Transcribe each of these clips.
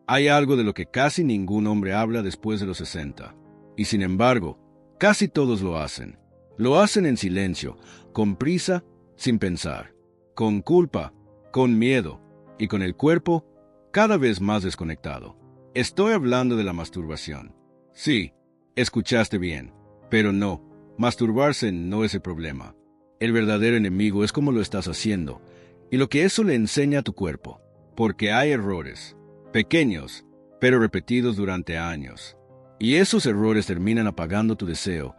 Hay algo de lo que casi ningún hombre habla después de los 60. Y sin embargo, casi todos lo hacen. Lo hacen en silencio, con prisa, sin pensar, con culpa, con miedo y con el cuerpo cada vez más desconectado. Estoy hablando de la masturbación. Sí, escuchaste bien, pero no, masturbarse no es el problema. El verdadero enemigo es cómo lo estás haciendo y lo que eso le enseña a tu cuerpo, porque hay errores, pequeños, pero repetidos durante años. Y esos errores terminan apagando tu deseo,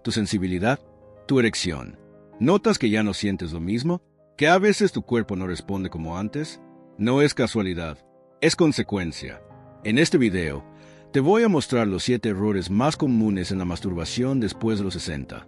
tu sensibilidad, tu erección. ¿Notas que ya no sientes lo mismo? ¿Que a veces tu cuerpo no responde como antes? No es casualidad, es consecuencia. En este video, te voy a mostrar los 7 errores más comunes en la masturbación después de los 60.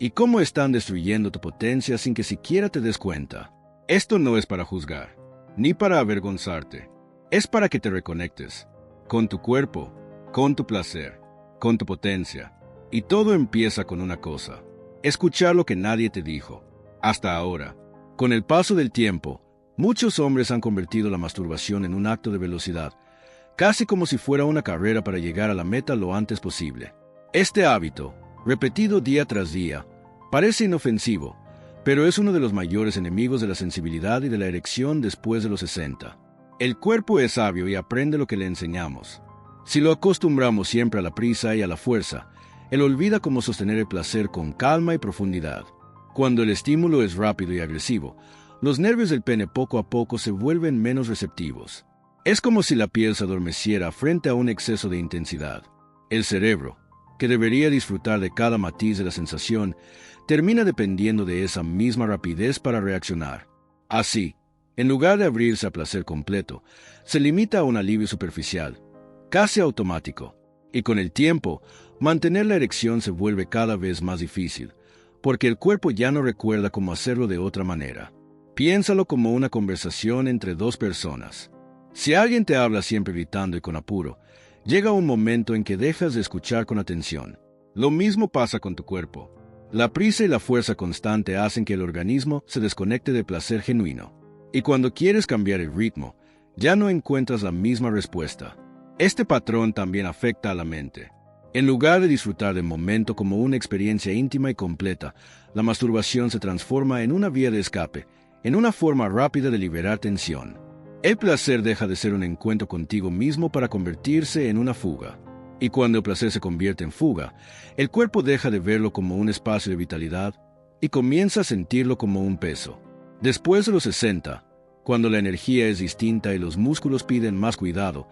Y cómo están destruyendo tu potencia sin que siquiera te des cuenta. Esto no es para juzgar, ni para avergonzarte. Es para que te reconectes con tu cuerpo, con tu placer, con tu potencia. Y todo empieza con una cosa: escuchar lo que nadie te dijo. Hasta ahora, con el paso del tiempo, muchos hombres han convertido la masturbación en un acto de velocidad, casi como si fuera una carrera para llegar a la meta lo antes posible. Este hábito, repetido día tras día, parece inofensivo, pero es uno de los mayores enemigos de la sensibilidad y de la erección después de los 60. El cuerpo es sabio y aprende lo que le enseñamos. Si lo acostumbramos siempre a la prisa y a la fuerza, él olvida cómo sostener el placer con calma y profundidad. Cuando el estímulo es rápido y agresivo, los nervios del pene poco a poco se vuelven menos receptivos. Es como si la piel se adormeciera frente a un exceso de intensidad. El cerebro, que debería disfrutar de cada matiz de la sensación, termina dependiendo de esa misma rapidez para reaccionar. Así, en lugar de abrirse a placer completo, se limita a un alivio superficial, casi automático. Y con el tiempo, mantener la erección se vuelve cada vez más difícil, porque el cuerpo ya no recuerda cómo hacerlo de otra manera. Piénsalo como una conversación entre dos personas. Si alguien te habla siempre gritando y con apuro, llega un momento en que dejas de escuchar con atención. Lo mismo pasa con tu cuerpo. La prisa y la fuerza constante hacen que el organismo se desconecte del placer genuino. Y cuando quieres cambiar el ritmo, ya no encuentras la misma respuesta. Este patrón también afecta a la mente. En lugar de disfrutar del momento como una experiencia íntima y completa, la masturbación se transforma en una vía de escape, en una forma rápida de liberar tensión. El placer deja de ser un encuentro contigo mismo para convertirse en una fuga. Y cuando el placer se convierte en fuga, el cuerpo deja de verlo como un espacio de vitalidad y comienza a sentirlo como un peso. Después de los 60, cuando la energía es distinta y los músculos piden más cuidado,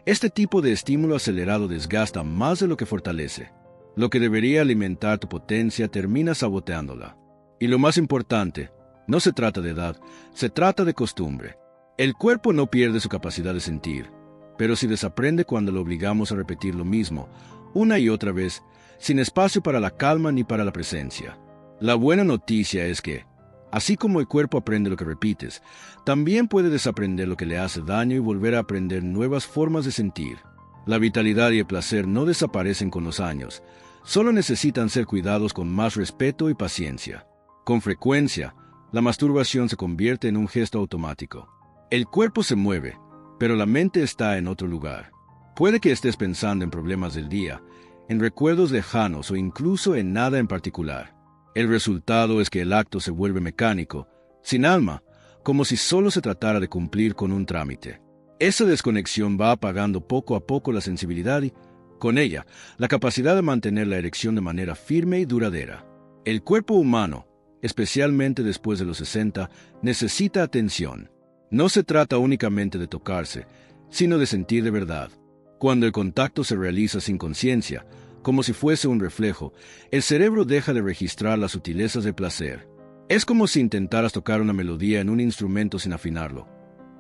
este tipo de estímulo acelerado desgasta más de lo que fortalece. Lo que debería alimentar tu potencia termina saboteándola. Y lo más importante, no se trata de edad, se trata de costumbre. El cuerpo no pierde su capacidad de sentir, pero sí desaprende cuando lo obligamos a repetir lo mismo, una y otra vez, sin espacio para la calma ni para la presencia. La buena noticia es que, así como el cuerpo aprende lo que repites, también puede desaprender lo que le hace daño y volver a aprender nuevas formas de sentir. La vitalidad y el placer no desaparecen con los años, solo necesitan ser cuidados con más respeto y paciencia. Con frecuencia, la masturbación se convierte en un gesto automático. El cuerpo se mueve, pero la mente está en otro lugar. Puede que estés pensando en problemas del día, en recuerdos lejanos o incluso en nada en particular. El resultado es que el acto se vuelve mecánico, sin alma, como si solo se tratara de cumplir con un trámite. Esa desconexión va apagando poco a poco la sensibilidad y, con ella, la capacidad de mantener la erección de manera firme y duradera. El cuerpo humano, especialmente después de los 60, necesita atención. No se trata únicamente de tocarse, sino de sentir de verdad. Cuando el contacto se realiza sin conciencia, como si fuese un reflejo, el cerebro deja de registrar las sutilezas del placer. Es como si intentaras tocar una melodía en un instrumento sin afinarlo.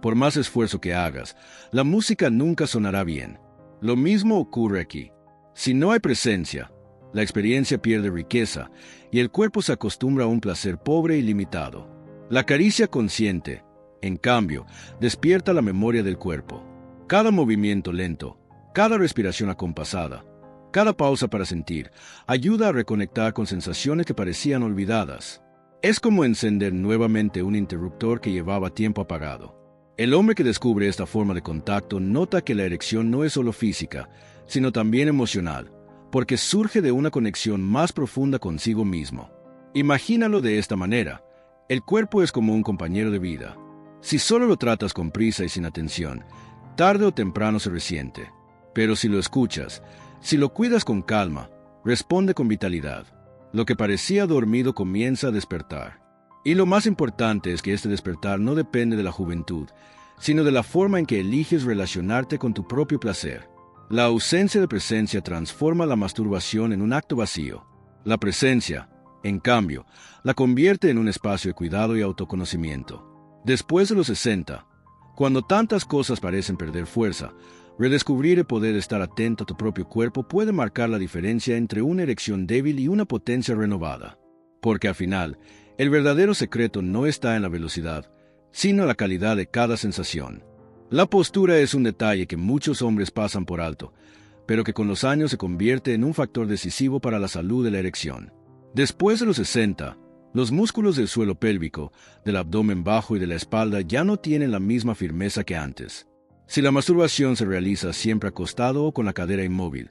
Por más esfuerzo que hagas, la música nunca sonará bien. Lo mismo ocurre aquí. Si no hay presencia, la experiencia pierde riqueza y el cuerpo se acostumbra a un placer pobre y limitado. La caricia consciente, en cambio, despierta la memoria del cuerpo. Cada movimiento lento, cada respiración acompasada, cada pausa para sentir, ayuda a reconectar con sensaciones que parecían olvidadas. Es como encender nuevamente un interruptor que llevaba tiempo apagado. El hombre que descubre esta forma de contacto nota que la erección no es solo física, sino también emocional, porque surge de una conexión más profunda consigo mismo. Imagínalo de esta manera: el cuerpo es como un compañero de vida. Si solo lo tratas con prisa y sin atención, tarde o temprano se resiente. Pero si lo escuchas, si lo cuidas con calma, responde con vitalidad. Lo que parecía dormido comienza a despertar. Y lo más importante es que este despertar no depende de la juventud, sino de la forma en que eliges relacionarte con tu propio placer. La ausencia de presencia transforma la masturbación en un acto vacío. La presencia, en cambio, la convierte en un espacio de cuidado y autoconocimiento. Después de los 60, cuando tantas cosas parecen perder fuerza, redescubrir el poder de estar atento a tu propio cuerpo puede marcar la diferencia entre una erección débil y una potencia renovada. Porque al final, el verdadero secreto no está en la velocidad, sino en la calidad de cada sensación. La postura es un detalle que muchos hombres pasan por alto, pero que con los años se convierte en un factor decisivo para la salud de la erección. Después de los 60, los músculos del suelo pélvico, del abdomen bajo y de la espalda ya no tienen la misma firmeza que antes. Si la masturbación se realiza siempre acostado o con la cadera inmóvil,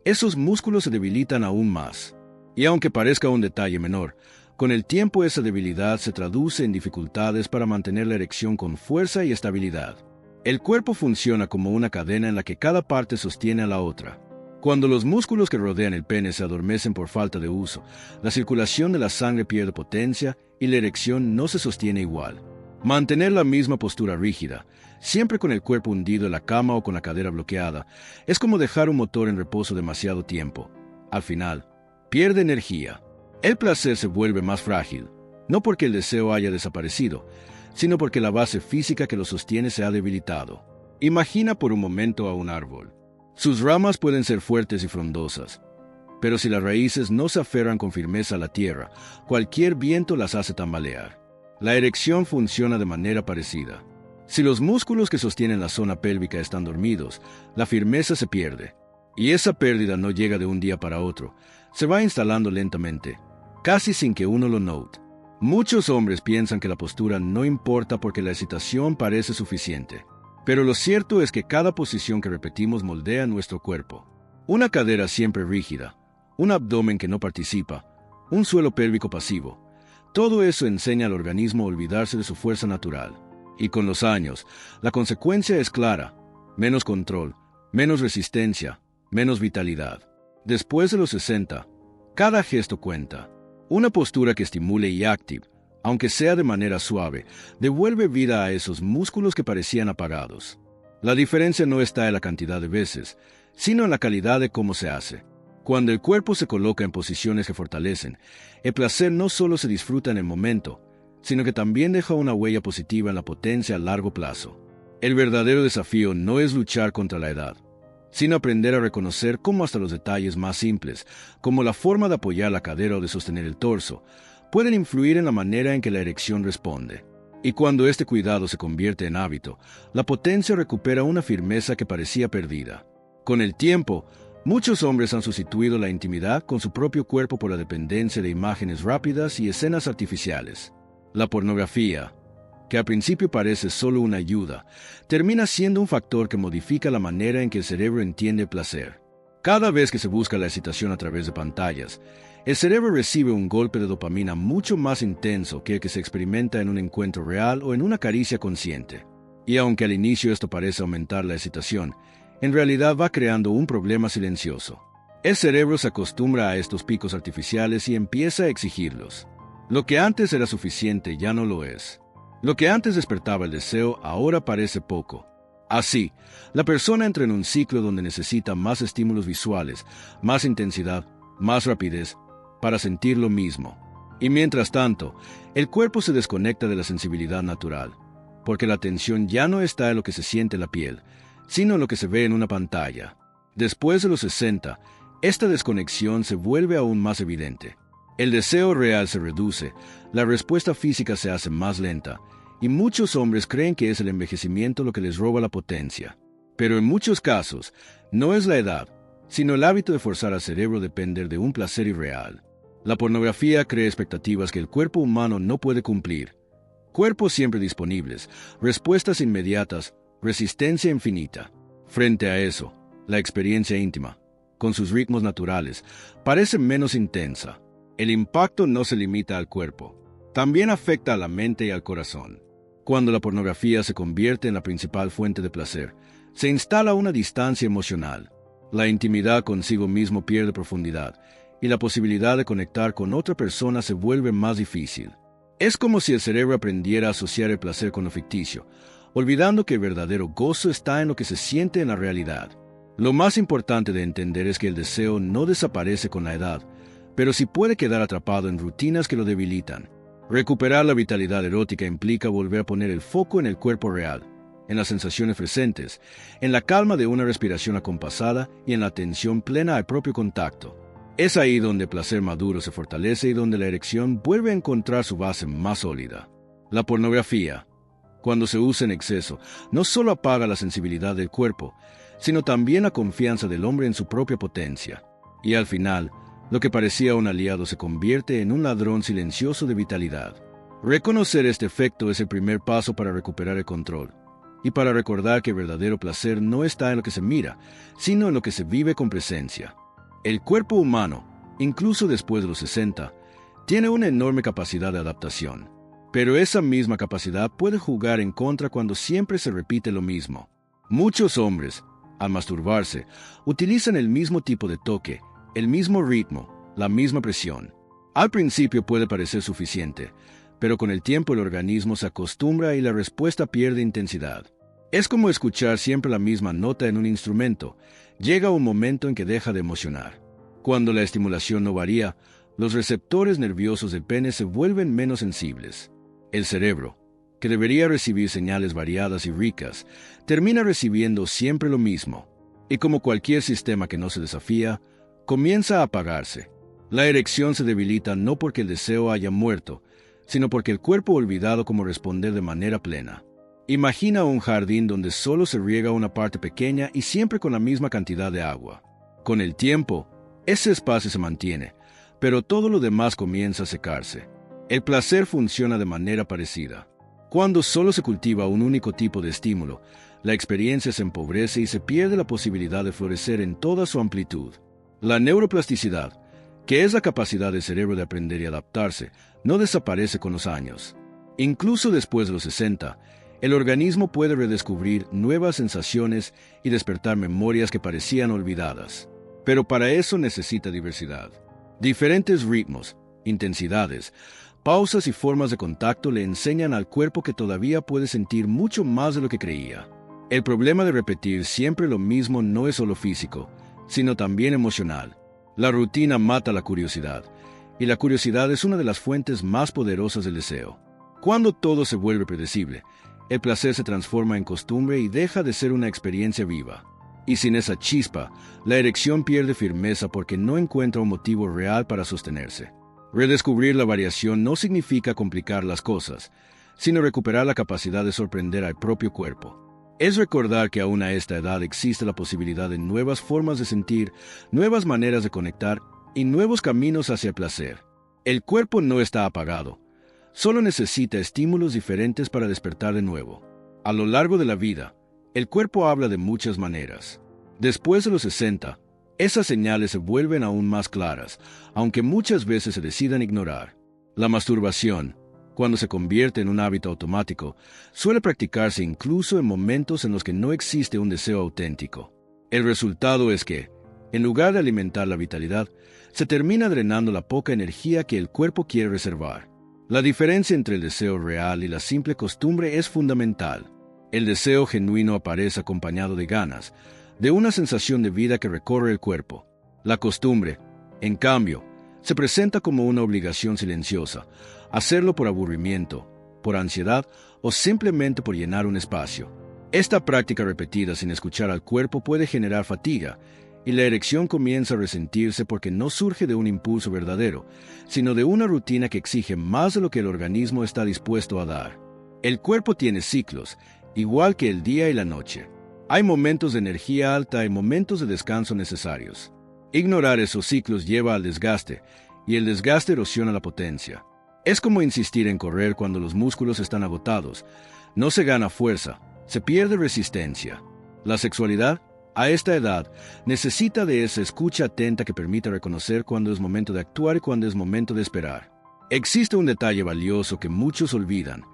esos músculos se debilitan aún más. Y aunque parezca un detalle menor, con el tiempo esa debilidad se traduce en dificultades para mantener la erección con fuerza y estabilidad. El cuerpo funciona como una cadena en la que cada parte sostiene a la otra. Cuando los músculos que rodean el pene se adormecen por falta de uso, la circulación de la sangre pierde potencia y la erección no se sostiene igual. Mantener la misma postura rígida, siempre con el cuerpo hundido en la cama o con la cadera bloqueada, es como dejar un motor en reposo demasiado tiempo. Al final, pierde energía. El placer se vuelve más frágil, no porque el deseo haya desaparecido, sino porque la base física que lo sostiene se ha debilitado. Imagina por un momento a un árbol. Sus ramas pueden ser fuertes y frondosas, pero si las raíces no se aferran con firmeza a la tierra, cualquier viento las hace tambalear. La erección funciona de manera parecida. Si los músculos que sostienen la zona pélvica están dormidos, la firmeza se pierde. Y esa pérdida no llega de un día para otro, se va instalando lentamente, casi sin que uno lo note. Muchos hombres piensan que la postura no importa porque la excitación parece suficiente. Pero lo cierto es que cada posición que repetimos moldea nuestro cuerpo. Una cadera siempre rígida, un abdomen que no participa, un suelo pélvico pasivo. Todo eso enseña al organismo a olvidarse de su fuerza natural. Y con los años, la consecuencia es clara: menos control, menos resistencia, menos vitalidad. Después de los 60, cada gesto cuenta. Una postura que estimule y active, aunque sea de manera suave, devuelve vida a esos músculos que parecían apagados. La diferencia no está en la cantidad de veces, sino en la calidad de cómo se hace. Cuando el cuerpo se coloca en posiciones que fortalecen, el placer no solo se disfruta en el momento, sino que también deja una huella positiva en la potencia a largo plazo. El verdadero desafío no es luchar contra la edad, sino aprender a reconocer cómo hasta los detalles más simples, como la forma de apoyar la cadera o de sostener el torso, pueden influir en la manera en que la erección responde. Y cuando este cuidado se convierte en hábito, la potencia recupera una firmeza que parecía perdida. Con el tiempo, muchos hombres han sustituido la intimidad con su propio cuerpo por la dependencia de imágenes rápidas y escenas artificiales. La pornografía, que al principio parece solo una ayuda, termina siendo un factor que modifica la manera en que el cerebro entiende el placer. Cada vez que se busca la excitación a través de pantallas, el cerebro recibe un golpe de dopamina mucho más intenso que el que se experimenta en un encuentro real o en una caricia consciente. Y aunque al inicio esto parece aumentar la excitación, en realidad va creando un problema silencioso. El cerebro se acostumbra a estos picos artificiales y empieza a exigirlos. Lo que antes era suficiente ya no lo es. Lo que antes despertaba el deseo ahora parece poco. Así, la persona entra en un ciclo donde necesita más estímulos visuales, más intensidad, más rapidez, para sentir lo mismo. Y mientras tanto, el cuerpo se desconecta de la sensibilidad natural, porque la atención ya no está en lo que se siente en la piel, sino en lo que se ve en una pantalla. Después de los 60, esta desconexión se vuelve aún más evidente. El deseo real se reduce, la respuesta física se hace más lenta, y muchos hombres creen que es el envejecimiento lo que les roba la potencia. Pero en muchos casos, no es la edad, sino el hábito de forzar al cerebro a depender de un placer irreal. La pornografía crea expectativas que el cuerpo humano no puede cumplir. Cuerpos siempre disponibles, respuestas inmediatas, resistencia infinita. Frente a eso, la experiencia íntima, con sus ritmos naturales, parece menos intensa. El impacto no se limita al cuerpo, también afecta a la mente y al corazón. Cuando la pornografía se convierte en la principal fuente de placer, se instala una distancia emocional. La intimidad consigo mismo pierde profundidad y la posibilidad de conectar con otra persona se vuelve más difícil. Es como si el cerebro aprendiera a asociar el placer con lo ficticio, olvidando que el verdadero gozo está en lo que se siente en la realidad. Lo más importante de entender es que el deseo no desaparece con la edad, pero sí puede quedar atrapado en rutinas que lo debilitan. Recuperar la vitalidad erótica implica volver a poner el foco en el cuerpo real, en las sensaciones presentes, en la calma de una respiración acompasada y en la atención plena al propio contacto. Es ahí donde el placer maduro se fortalece y donde la erección vuelve a encontrar su base más sólida. La pornografía, cuando se usa en exceso, no solo apaga la sensibilidad del cuerpo, sino también la confianza del hombre en su propia potencia. Y al final, lo que parecía un aliado se convierte en un ladrón silencioso de vitalidad. Reconocer este efecto es el primer paso para recuperar el control, y para recordar que el verdadero placer no está en lo que se mira, sino en lo que se vive con presencia. El cuerpo humano, incluso después de los 60, tiene una enorme capacidad de adaptación. Pero esa misma capacidad puede jugar en contra cuando siempre se repite lo mismo. Muchos hombres, al masturbarse, utilizan el mismo tipo de toque, el mismo ritmo, la misma presión. Al principio puede parecer suficiente, pero con el tiempo el organismo se acostumbra y la respuesta pierde intensidad. Es como escuchar siempre la misma nota en un instrumento. Llega un momento en que deja de emocionar. Cuando la estimulación no varía, los receptores nerviosos del pene se vuelven menos sensibles. El cerebro, que debería recibir señales variadas y ricas, termina recibiendo siempre lo mismo. Y como cualquier sistema que no se desafía, comienza a apagarse. La erección se debilita no porque el deseo haya muerto, sino porque el cuerpo ha olvidado cómo responder de manera plena. Imagina un jardín donde solo se riega una parte pequeña y siempre con la misma cantidad de agua. Con el tiempo, ese espacio se mantiene, pero todo lo demás comienza a secarse. El placer funciona de manera parecida. Cuando solo se cultiva un único tipo de estímulo, la experiencia se empobrece y se pierde la posibilidad de florecer en toda su amplitud. La neuroplasticidad, que es la capacidad del cerebro de aprender y adaptarse, no desaparece con los años. Incluso después de los 60, el organismo puede redescubrir nuevas sensaciones y despertar memorias que parecían olvidadas. Pero para eso necesita diversidad. Diferentes ritmos, intensidades, pausas y formas de contacto le enseñan al cuerpo que todavía puede sentir mucho más de lo que creía. El problema de repetir siempre lo mismo no es solo físico, sino también emocional. La rutina mata la curiosidad, y la curiosidad es una de las fuentes más poderosas del deseo. Cuando todo se vuelve predecible, el placer se transforma en costumbre y deja de ser una experiencia viva. Y sin esa chispa, la erección pierde firmeza porque no encuentra un motivo real para sostenerse. Redescubrir la variación no significa complicar las cosas, sino recuperar la capacidad de sorprender al propio cuerpo. Es recordar que aún a esta edad existe la posibilidad de nuevas formas de sentir, nuevas maneras de conectar y nuevos caminos hacia el placer. El cuerpo no está apagado, solo necesita estímulos diferentes para despertar de nuevo. A lo largo de la vida, el cuerpo habla de muchas maneras. Después de los 60, esas señales se vuelven aún más claras, aunque muchas veces se decidan ignorar. La masturbación, cuando se convierte en un hábito automático, suele practicarse incluso en momentos en los que no existe un deseo auténtico. El resultado es que, en lugar de alimentar la vitalidad, se termina drenando la poca energía que el cuerpo quiere reservar. La diferencia entre el deseo real y la simple costumbre es fundamental. El deseo genuino aparece acompañado de ganas, de una sensación de vida que recorre el cuerpo. La costumbre, en cambio, se presenta como una obligación silenciosa, hacerlo por aburrimiento, por ansiedad o simplemente por llenar un espacio. Esta práctica repetida sin escuchar al cuerpo puede generar fatiga, y la erección comienza a resentirse porque no surge de un impulso verdadero, sino de una rutina que exige más de lo que el organismo está dispuesto a dar. El cuerpo tiene ciclos, igual que el día y la noche. Hay momentos de energía alta y momentos de descanso necesarios. Ignorar esos ciclos lleva al desgaste, y el desgaste erosiona la potencia. Es como insistir en correr cuando los músculos están agotados. No se gana fuerza, se pierde resistencia. La sexualidad, a esta edad, necesita de esa escucha atenta que permita reconocer cuando es momento de actuar y cuando es momento de esperar. Existe un detalle valioso que muchos olvidan.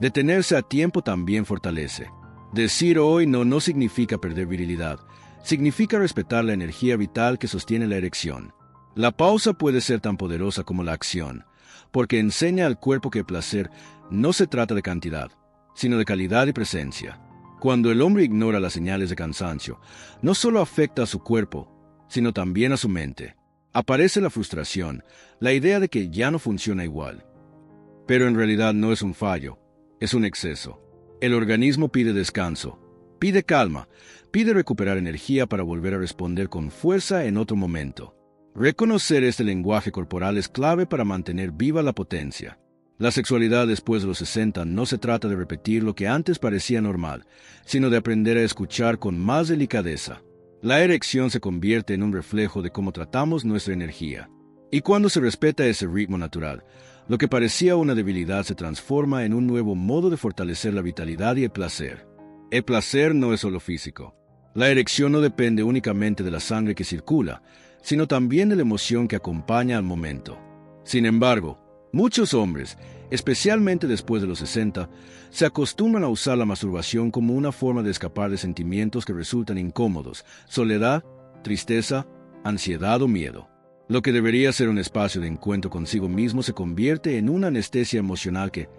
Detenerse a tiempo también fortalece. Decir hoy no significa perder virilidad, significa respetar la energía vital que sostiene la erección. La pausa puede ser tan poderosa como la acción, porque enseña al cuerpo que el placer no se trata de cantidad, sino de calidad y presencia. Cuando el hombre ignora las señales de cansancio, no solo afecta a su cuerpo, sino también a su mente. Aparece la frustración, la idea de que ya no funciona igual. Pero en realidad no es un fallo, es un exceso. El organismo pide descanso, pide calma, pide recuperar energía para volver a responder con fuerza en otro momento. Reconocer este lenguaje corporal es clave para mantener viva la potencia. La sexualidad después de los 60 no se trata de repetir lo que antes parecía normal, sino de aprender a escuchar con más delicadeza. La erección se convierte en un reflejo de cómo tratamos nuestra energía. Y cuando se respeta ese ritmo natural, lo que parecía una debilidad se transforma en un nuevo modo de fortalecer la vitalidad y el placer. El placer no es solo físico. La erección no depende únicamente de la sangre que circula, sino también de la emoción que acompaña al momento. Sin embargo, muchos hombres, especialmente después de los 60, se acostumbran a usar la masturbación como una forma de escapar de sentimientos que resultan incómodos, soledad, tristeza, ansiedad o miedo. Lo que debería ser un espacio de encuentro consigo mismo se convierte en una anestesia emocional que,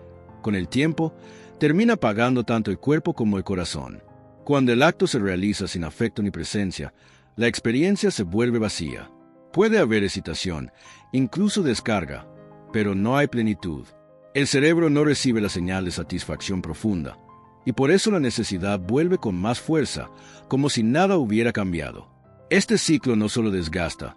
con el tiempo, termina apagando tanto el cuerpo como el corazón. Cuando el acto se realiza sin afecto ni presencia, la experiencia se vuelve vacía. Puede haber excitación, incluso descarga, pero no hay plenitud. El cerebro no recibe la señal de satisfacción profunda, y por eso la necesidad vuelve con más fuerza, como si nada hubiera cambiado. Este ciclo no solo desgasta,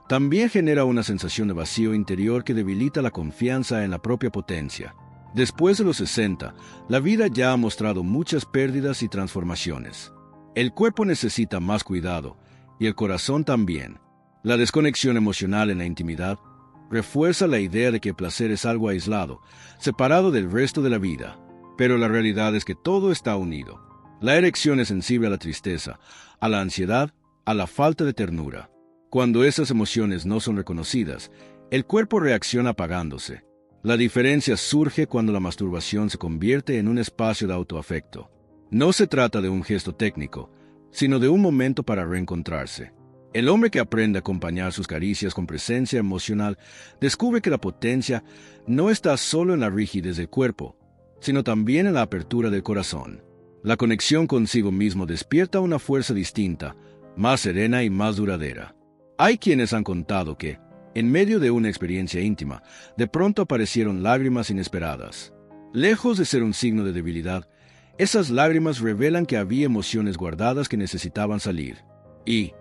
también genera una sensación de vacío interior que debilita la confianza en la propia potencia. Después de los 60, la vida ya ha mostrado muchas pérdidas y transformaciones. El cuerpo necesita más cuidado, y el corazón también. La desconexión emocional en la intimidad refuerza la idea de que el placer es algo aislado, separado del resto de la vida. Pero la realidad es que todo está unido. La erección es sensible a la tristeza, a la ansiedad, a la falta de ternura. Cuando esas emociones no son reconocidas, el cuerpo reacciona apagándose. La diferencia surge cuando la masturbación se convierte en un espacio de autoafecto. No se trata de un gesto técnico, sino de un momento para reencontrarse. El hombre que aprende a acompañar sus caricias con presencia emocional descubre que la potencia no está solo en la rigidez del cuerpo, sino también en la apertura del corazón. La conexión consigo mismo despierta una fuerza distinta, más serena y más duradera. Hay quienes han contado que, en medio de una experiencia íntima, de pronto aparecieron lágrimas inesperadas. Lejos de ser un signo de debilidad, esas lágrimas revelan que había emociones guardadas que necesitaban salir. Y,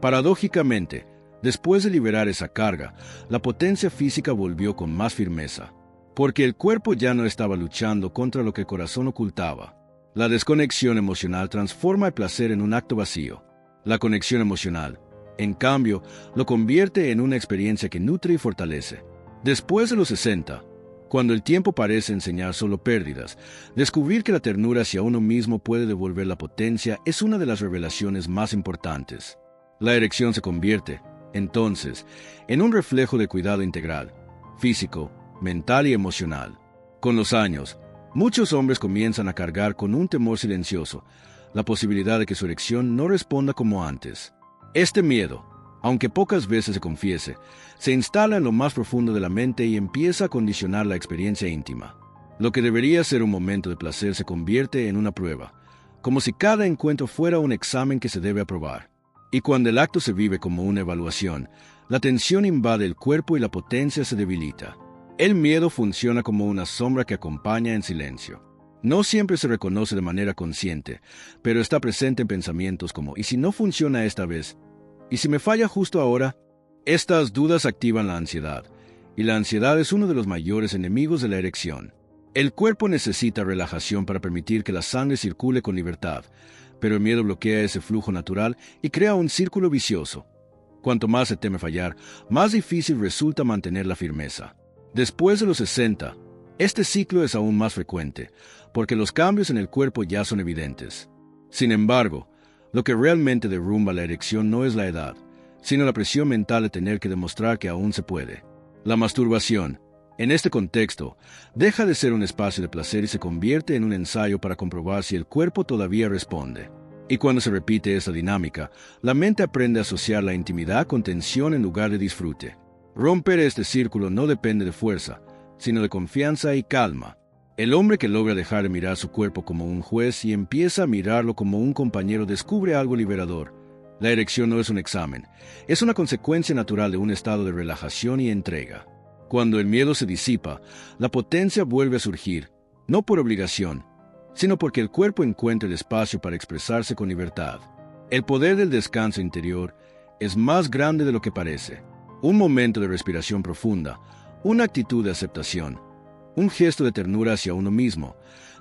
paradójicamente, después de liberar esa carga, la potencia física volvió con más firmeza, porque el cuerpo ya no estaba luchando contra lo que el corazón ocultaba. La desconexión emocional transforma el placer en un acto vacío. La conexión emocional, en cambio, lo convierte en una experiencia que nutre y fortalece. Después de los 60, cuando el tiempo parece enseñar solo pérdidas, descubrir que la ternura hacia uno mismo puede devolver la potencia es una de las revelaciones más importantes. La erección se convierte, entonces, en un reflejo de cuidado integral, físico, mental y emocional. Con los años, muchos hombres comienzan a cargar con un temor silencioso, la posibilidad de que su erección no responda como antes. Este miedo, aunque pocas veces se confiese, se instala en lo más profundo de la mente y empieza a condicionar la experiencia íntima. Lo que debería ser un momento de placer se convierte en una prueba, como si cada encuentro fuera un examen que se debe aprobar. Y cuando el acto se vive como una evaluación, la tensión invade el cuerpo y la potencia se debilita. El miedo funciona como una sombra que acompaña en silencio. No siempre se reconoce de manera consciente, pero está presente en pensamientos como ¿y si no funciona esta vez? ¿Y si me falla justo ahora? Estas dudas activan la ansiedad, y la ansiedad es uno de los mayores enemigos de la erección. El cuerpo necesita relajación para permitir que la sangre circule con libertad, pero el miedo bloquea ese flujo natural y crea un círculo vicioso. Cuanto más se teme fallar, más difícil resulta mantener la firmeza. Después de los 60, este ciclo es aún más frecuente, porque los cambios en el cuerpo ya son evidentes. Sin embargo, lo que realmente derrumba la erección no es la edad, sino la presión mental de tener que demostrar que aún se puede. La masturbación, en este contexto, deja de ser un espacio de placer y se convierte en un ensayo para comprobar si el cuerpo todavía responde. Y cuando se repite esa dinámica, la mente aprende a asociar la intimidad con tensión en lugar de disfrute. Romper este círculo no depende de fuerza, sino de confianza y calma. El hombre que logra dejar de mirar su cuerpo como un juez y empieza a mirarlo como un compañero descubre algo liberador. La erección no es un examen, es una consecuencia natural de un estado de relajación y entrega. Cuando el miedo se disipa, la potencia vuelve a surgir, no por obligación, sino porque el cuerpo encuentra el espacio para expresarse con libertad. El poder del descanso interior es más grande de lo que parece. Un momento de respiración profunda, una actitud de aceptación, un gesto de ternura hacia uno mismo,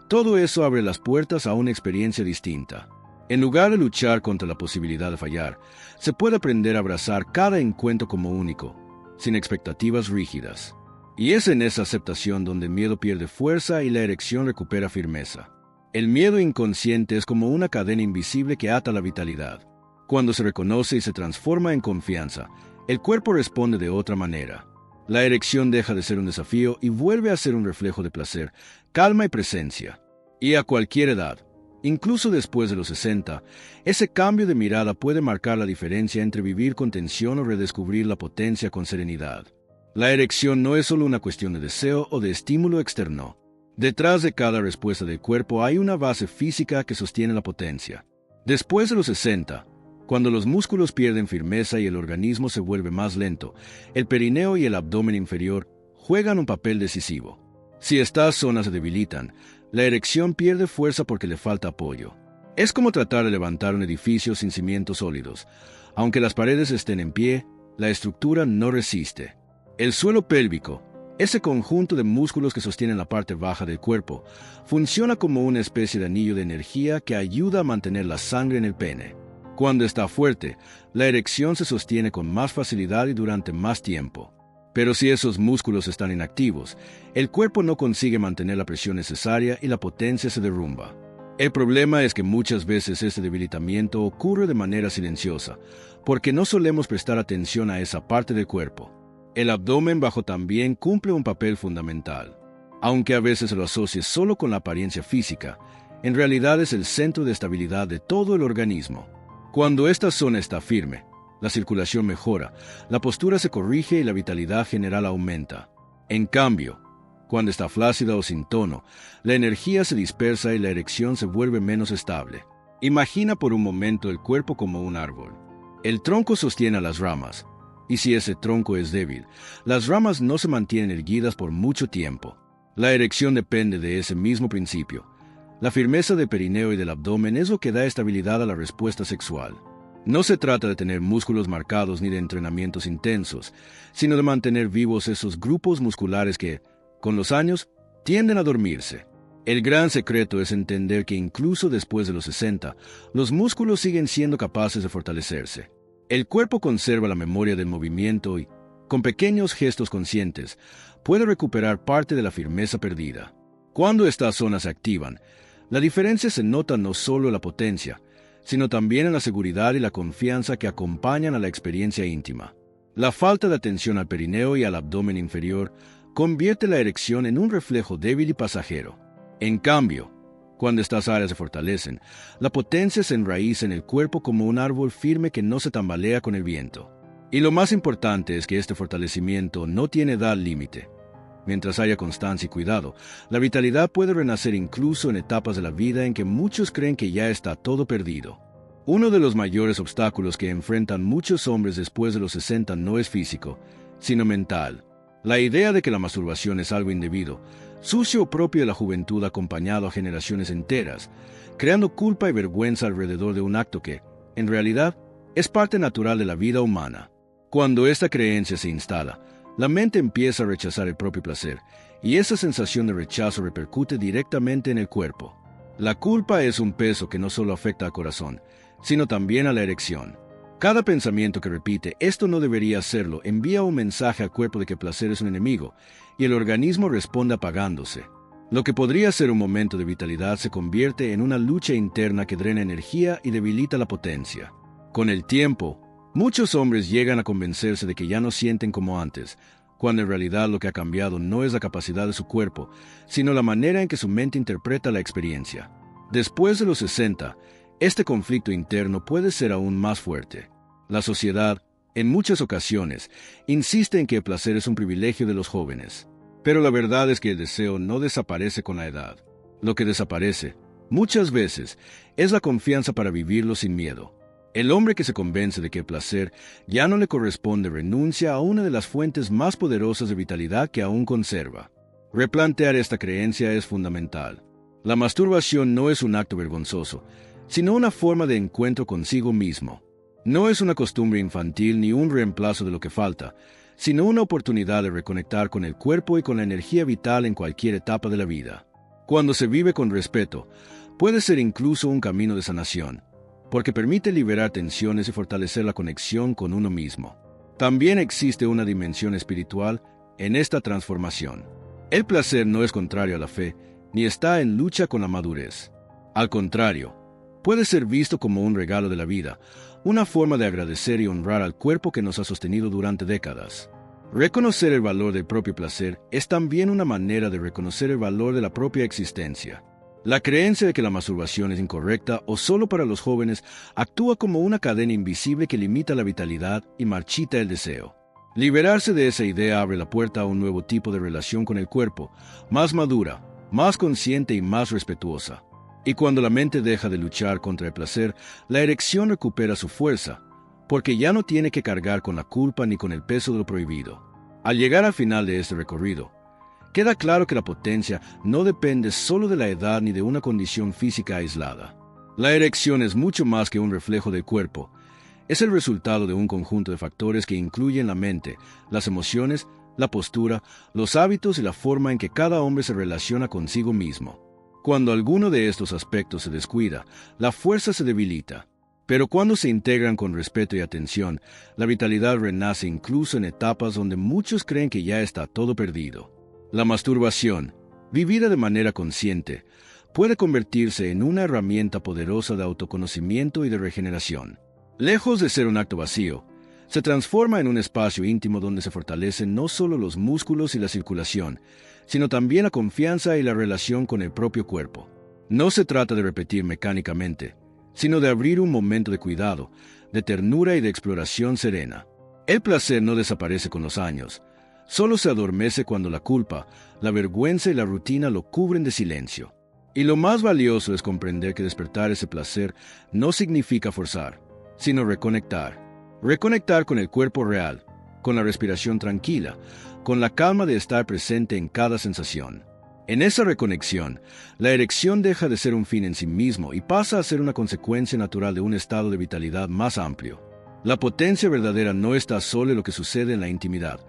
todo eso abre las puertas a una experiencia distinta. En lugar de luchar contra la posibilidad de fallar, se puede aprender a abrazar cada encuentro como único, sin expectativas rígidas. Y es en esa aceptación donde el miedo pierde fuerza y la erección recupera firmeza. El miedo inconsciente es como una cadena invisible que ata la vitalidad. Cuando se reconoce y se transforma en confianza, el cuerpo responde de otra manera. La erección deja de ser un desafío y vuelve a ser un reflejo de placer, calma y presencia. Y a cualquier edad, incluso después de los 60, ese cambio de mirada puede marcar la diferencia entre vivir con tensión o redescubrir la potencia con serenidad. La erección no es solo una cuestión de deseo o de estímulo externo. Detrás de cada respuesta del cuerpo hay una base física que sostiene la potencia. Después de los 60, cuando los músculos pierden firmeza y el organismo se vuelve más lento, el perineo y el abdomen inferior juegan un papel decisivo. Si estas zonas se debilitan, la erección pierde fuerza porque le falta apoyo. Es como tratar de levantar un edificio sin cimientos sólidos. Aunque las paredes estén en pie, la estructura no resiste. El suelo pélvico, ese conjunto de músculos que sostienen la parte baja del cuerpo, funciona como una especie de anillo de energía que ayuda a mantener la sangre en el pene. Cuando está fuerte, la erección se sostiene con más facilidad y durante más tiempo. Pero si esos músculos están inactivos, el cuerpo no consigue mantener la presión necesaria y la potencia se derrumba. El problema es que muchas veces este debilitamiento ocurre de manera silenciosa, porque no solemos prestar atención a esa parte del cuerpo. El abdomen bajo también cumple un papel fundamental. Aunque a veces se lo asocie solo con la apariencia física, en realidad es el centro de estabilidad de todo el organismo. Cuando esta zona está firme, la circulación mejora, la postura se corrige y la vitalidad general aumenta. En cambio, cuando está flácida o sin tono, la energía se dispersa y la erección se vuelve menos estable. Imagina por un momento el cuerpo como un árbol. El tronco sostiene a las ramas, y si ese tronco es débil, las ramas no se mantienen erguidas por mucho tiempo. La erección depende de ese mismo principio. La firmeza del perineo y del abdomen es lo que da estabilidad a la respuesta sexual. No se trata de tener músculos marcados ni de entrenamientos intensos, sino de mantener vivos esos grupos musculares que, con los años, tienden a dormirse. El gran secreto es entender que incluso después de los 60, los músculos siguen siendo capaces de fortalecerse. El cuerpo conserva la memoria del movimiento y, con pequeños gestos conscientes, puede recuperar parte de la firmeza perdida. Cuando estas zonas se activan, la diferencia se nota no solo en la potencia, sino también en la seguridad y la confianza que acompañan a la experiencia íntima. La falta de atención al perineo y al abdomen inferior convierte la erección en un reflejo débil y pasajero. En cambio, cuando estas áreas se fortalecen, la potencia se enraiza en el cuerpo como un árbol firme que no se tambalea con el viento. Y lo más importante es que este fortalecimiento no tiene edad límite. Mientras haya constancia y cuidado, la vitalidad puede renacer incluso en etapas de la vida en que muchos creen que ya está todo perdido. Uno de los mayores obstáculos que enfrentan muchos hombres después de los 60 no es físico, sino mental. La idea de que la masturbación es algo indebido, sucio o propio de la juventud acompañado a generaciones enteras, creando culpa y vergüenza alrededor de un acto que, en realidad, es parte natural de la vida humana. Cuando esta creencia se instala, la mente empieza a rechazar el propio placer, y esa sensación de rechazo repercute directamente en el cuerpo. La culpa es un peso que no solo afecta al corazón, sino también a la erección. Cada pensamiento que repite «esto no debería hacerlo» envía un mensaje al cuerpo de que el placer es un enemigo, y el organismo responde apagándose. Lo que podría ser un momento de vitalidad se convierte en una lucha interna que drena energía y debilita la potencia. Con el tiempo, muchos hombres llegan a convencerse de que ya no sienten como antes, cuando en realidad lo que ha cambiado no es la capacidad de su cuerpo, sino la manera en que su mente interpreta la experiencia. Después de los 60, este conflicto interno puede ser aún más fuerte. La sociedad, en muchas ocasiones, insiste en que el placer es un privilegio de los jóvenes. Pero la verdad es que el deseo no desaparece con la edad. Lo que desaparece, muchas veces, es la confianza para vivirlo sin miedo. El hombre que se convence de que el placer ya no le corresponde renuncia a una de las fuentes más poderosas de vitalidad que aún conserva. Replantear esta creencia es fundamental. La masturbación no es un acto vergonzoso, sino una forma de encuentro consigo mismo. No es una costumbre infantil ni un reemplazo de lo que falta, sino una oportunidad de reconectar con el cuerpo y con la energía vital en cualquier etapa de la vida. Cuando se vive con respeto, puede ser incluso un camino de sanación, porque permite liberar tensiones y fortalecer la conexión con uno mismo. También existe una dimensión espiritual en esta transformación. El placer no es contrario a la fe, ni está en lucha con la madurez. Al contrario, puede ser visto como un regalo de la vida, una forma de agradecer y honrar al cuerpo que nos ha sostenido durante décadas. Reconocer el valor del propio placer es también una manera de reconocer el valor de la propia existencia. La creencia de que la masturbación es incorrecta o solo para los jóvenes actúa como una cadena invisible que limita la vitalidad y marchita el deseo. Liberarse de esa idea abre la puerta a un nuevo tipo de relación con el cuerpo, más madura, más consciente y más respetuosa. Y cuando la mente deja de luchar contra el placer, la erección recupera su fuerza, porque ya no tiene que cargar con la culpa ni con el peso de lo prohibido. Al llegar al final de este recorrido, queda claro que la potencia no depende solo de la edad ni de una condición física aislada. La erección es mucho más que un reflejo del cuerpo. Es el resultado de un conjunto de factores que incluyen la mente, las emociones, la postura, los hábitos y la forma en que cada hombre se relaciona consigo mismo. Cuando alguno de estos aspectos se descuida, la fuerza se debilita. Pero cuando se integran con respeto y atención, la vitalidad renace incluso en etapas donde muchos creen que ya está todo perdido. La masturbación, vivida de manera consciente, puede convertirse en una herramienta poderosa de autoconocimiento y de regeneración. Lejos de ser un acto vacío, se transforma en un espacio íntimo donde se fortalecen no solo los músculos y la circulación, sino también la confianza y la relación con el propio cuerpo. No se trata de repetir mecánicamente, sino de abrir un momento de cuidado, de ternura y de exploración serena. El placer no desaparece con los años, solo se adormece cuando la culpa, la vergüenza y la rutina lo cubren de silencio. Y lo más valioso es comprender que despertar ese placer no significa forzar, sino reconectar. Reconectar con el cuerpo real, con la respiración tranquila, con la calma de estar presente en cada sensación. En esa reconexión, la erección deja de ser un fin en sí mismo y pasa a ser una consecuencia natural de un estado de vitalidad más amplio. La potencia verdadera no está solo en lo que sucede en la intimidad,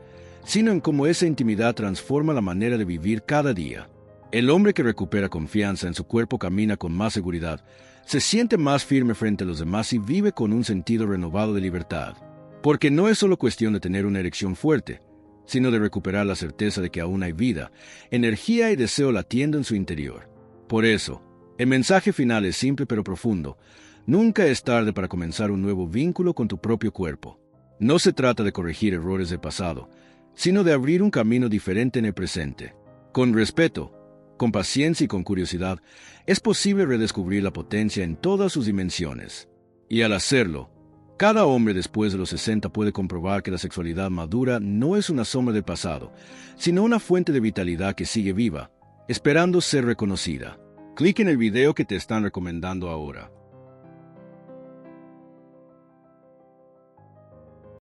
sino en cómo esa intimidad transforma la manera de vivir cada día. El hombre que recupera confianza en su cuerpo camina con más seguridad, se siente más firme frente a los demás y vive con un sentido renovado de libertad. Porque no es solo cuestión de tener una erección fuerte, sino de recuperar la certeza de que aún hay vida, energía y deseo latiendo en su interior. Por eso, el mensaje final es simple pero profundo. Nunca es tarde para comenzar un nuevo vínculo con tu propio cuerpo. No se trata de corregir errores del pasado, sino de abrir un camino diferente en el presente. Con respeto, con paciencia y con curiosidad, es posible redescubrir la potencia en todas sus dimensiones. Y al hacerlo, cada hombre después de los 60 puede comprobar que la sexualidad madura no es una sombra del pasado, sino una fuente de vitalidad que sigue viva, esperando ser reconocida. Clic en el video que te están recomendando ahora.